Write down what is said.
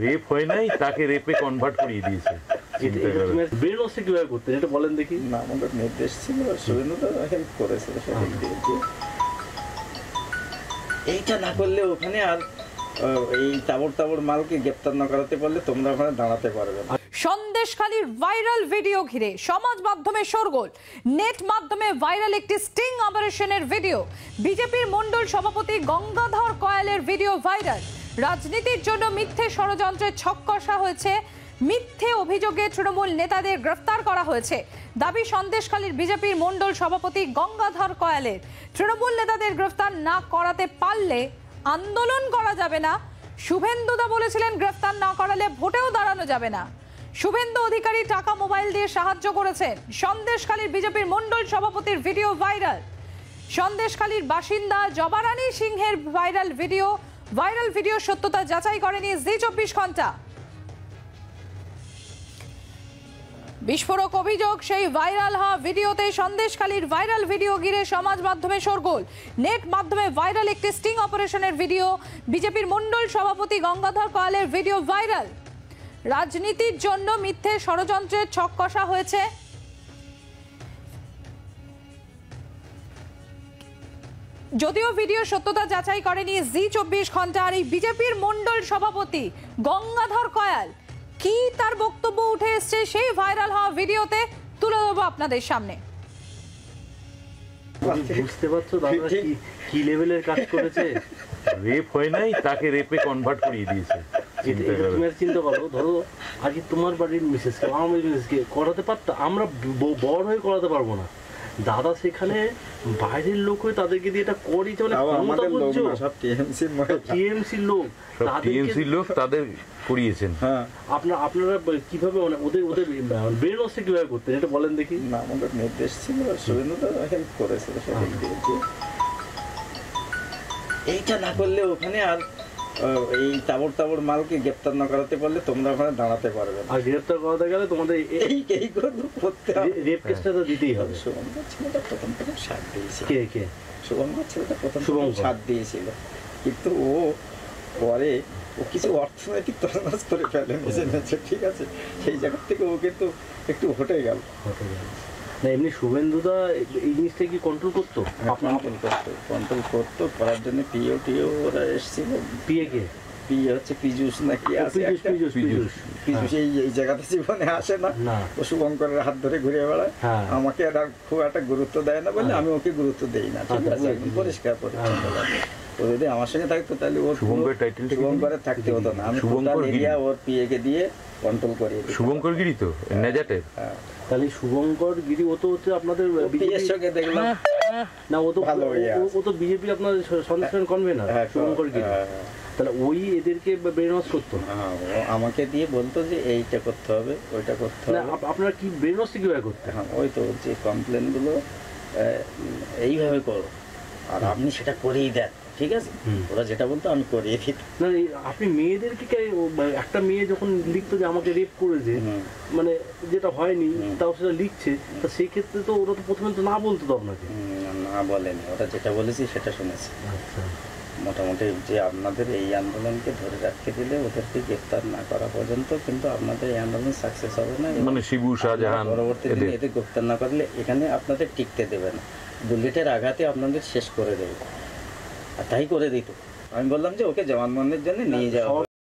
Rape হয় নাই, তাকে রেপে কনভার্ট করিয়ে দিয়েছে। ব্রেন ওয়াশটা কিভাবে করতেন এটা বলেন দেখি। না, আমাদের নির্দেশ ছিল, শুভেন্দুদা হেল্প করেছিল সেদিক দিয়ে যে এইটা না করলে ওখানে আর এই তাবড় মালকে গ্রেপ্তার না করাতে পারলে তোমরা ওখানে দাঁড়াতে পারবে না। সন্দেশখালীর ভাইরাল ভিডিও ঘিরে সমাজ মাধ্যমে শোরগোল। নেট মাধ্যমে ভাইরাল একটি স্টিং অপারেশনের ভিডিও। বিজেপির মণ্ডল সভাপতি গঙ্গাধর কয়ালের ভিডিও ভাইরাল। রাজনীতির জন্য মিথ্যে ষড়যন্ত্রের ছক কষা হয়েছে। মিথ্যে অভিযোগে তৃণমূল নেতাদের গ্রেফতার করা হয়েছে। দাবি সন্দেশখালীর বিজেপির মণ্ডল সভাপতি গঙ্গাধর কয়ালের। তৃণমূল নেতাদের গ্রেফতার না করাতে পারলে আন্দোলন করা যাবে না। শুভেন্দুদা বলেছিলেন গ্রেফতার না করালে ভোটেও দাঁড়ানো যাবে না। শুভেন্দু অধিকারী টাকা মোবাইল দিয়ে সাহায্য করেছেন। সন্দেশখালীর বিজেপির মণ্ডল সভাপতির ভিডিও ভাইরাল। সন্দেশখালীর বাসিন্দা জবারানী সিংহের ভাইরাল ভিডিও সত্যতা যাচাই করেনি জি 24 ঘন্টা। বিস্ফোরক অভিযোগ, সেই ভাইরাল হওয়া ভিডিওতে সন্দেশখালীর ভাইরাল ভিডিও ঘিরে সমাজ মাধ্যমে শোরগোল। নেট মাধ্যমে ভাইরাল একটি স্টিং অপারেশনের ভিডিও। বিজেপির মণ্ডল সভাপতি গঙ্গাধর কয়ালের ভিডিও ভাইরাল। রাজনীতির জন্য মিথ্যে ষড়যন্ত্রের ছক কষা হয়েছে। যদিও ভিডিও সত্যতা যাচাই করেনি জি 24 ঘন্টা। আর এই বিজেপির মণ্ডল সভাপতি গঙ্গাধর কয়াল কি তার বক্তব্য উঠে এসছে সেই ভাইরাল হওয়া ভিডিওতে তুলে দেবো আপনাদের সামনে। বুঝতে পারছো দাদা কি লেভেলের কাজ করেছে? রেপ হয় নাই, তাকে রেপে কনভার্ট করিয়ে দিয়েছে। তুমি চিন্তা করো, ধরো আজকে তোমার বাড়ির মিসেসকে আমার মিসেসকে করাতে পারতো, আমরা বড় হয়ে করাতে পারবো না। দাদা সেখানে বাইরের লোক হয়ে তাদেরকে দিয়ে এটা করিয়েছে, মানে টিএমসির লোক তাদের করিয়েছেন। আপনারা কিভাবে ওদের ব্রেন ওয়াশটা কিভাবে করতেন এটা বলেন দেখি। না, আমাদের নির্দেশ ছিল, শুভেন্দুদা হেল্প করেছিল সেদিক দিয়ে যে এইটা না করলে ওখানে আর এই তাবড় মালকে গ্রেপ্তার না করাতে পারলে তোমরা ওখানে দাঁড়াতে পারবে না। আর গ্রেপ্তার করাতে গেলে তোমাদের এই করতে হবে, রেপ কেসটা তো দিতেই হবে। শুভঙ্কর ছেলেটা প্রথম সাথ দিয়েছিল। কে শুভঙ্কর ছেলেটা প্রথম সাথ দিয়েছিল, কিন্তু ও পরে কিছু অর্থনৈতিক তছনছ করে ফেলে মেসেছে, ঠিক আছে? সেই জায়গা থেকে ও কিন্তু একটু হটে গেল। না, এমনি শুভেন্দুদা এই জিনিসটা কি কন্ট্রোল করতো? কন্ট্রোল করতো, করার জন্য টিও ওরা এসেছিল। পিএ হচ্ছে পীযূষ নাকি আছে, পীযূষ এই জায়গাতে জীবনে আসে না, ও শুভঙ্করের হাত ধরে ঘুরে বেড়ায়। আমাকে খুব একটা গুরুত্ব দেয় না বলে আমি ওকে গুরুত্ব দেই না, ঠিক আছে? পরিষ্কার পরিচ্ছন্ন লাগে। ও যদি আমার সঙ্গে থাকতো তাহলে ওর শুভঙ্করের থাকতে হতো না। আমি ওর পিএ কে দিয়ে কন্ট্রোল করি। শুভঙ্কর গিরি তো নেজাটে, তাহলে শুভঙ্কর গিরি ও তো হচ্ছে আপনাদের বিজেপির সঙ্গে দেখলাম না, ও তো বিজেপি আপনাদের সন্দেশখালী কনভেনার শুভঙ্কর গিরি। তাহলে ওই এদেরকে ব্রেন ওয়াশ করতো, আমাকে দিয়ে বলতো যে এইটা করতে হবে, ওইটা করতে হবে। আপনারা কি ব্রেন ওয়াশ কিভাবে করতেন? হ্যাঁ, ওই তো যে কমপ্লেন গুলো এইভাবে করো আর আপনি সেটা করেই দেন, ঠিক আছে? ওরা যেটা বলতো আমি করিয়ে দিই। না, আপনি মেয়েদেরকে একটা মেয়ে যখন লিখতো যে আমাকে রেপ করেছে, মানে যেটা হয়নি তাও সেটা লিখছে, তা সেই ক্ষেত্রে তো ওরা তো প্রথমে তো না বলতো তো আপনাকে। না বলেনি, ওরা যেটা বলেছি সেটা শুনেছি। আচ্ছা, মোটামুটি যে আপনাদের এই আন্দোলনকে ধরে রাখতে দিলে ওদেরকে গ্রেফতার না করা পর্যন্ত কিন্তু আপনাদের এই আন্দোলন সাকসেস হবে না। মানে শিবু শাহজাহান পরবর্তী দিনে এদের গ্রেফতার না করলে এখানে আপনাদের টিকতে দেবে না, বুলেটের আঘাতে আপনাদের শেষ করে দেবে। আর তাই করে দিত। আমি বললাম যে ওকে জবানবন্দির জন্য নিয়ে যাওয়া।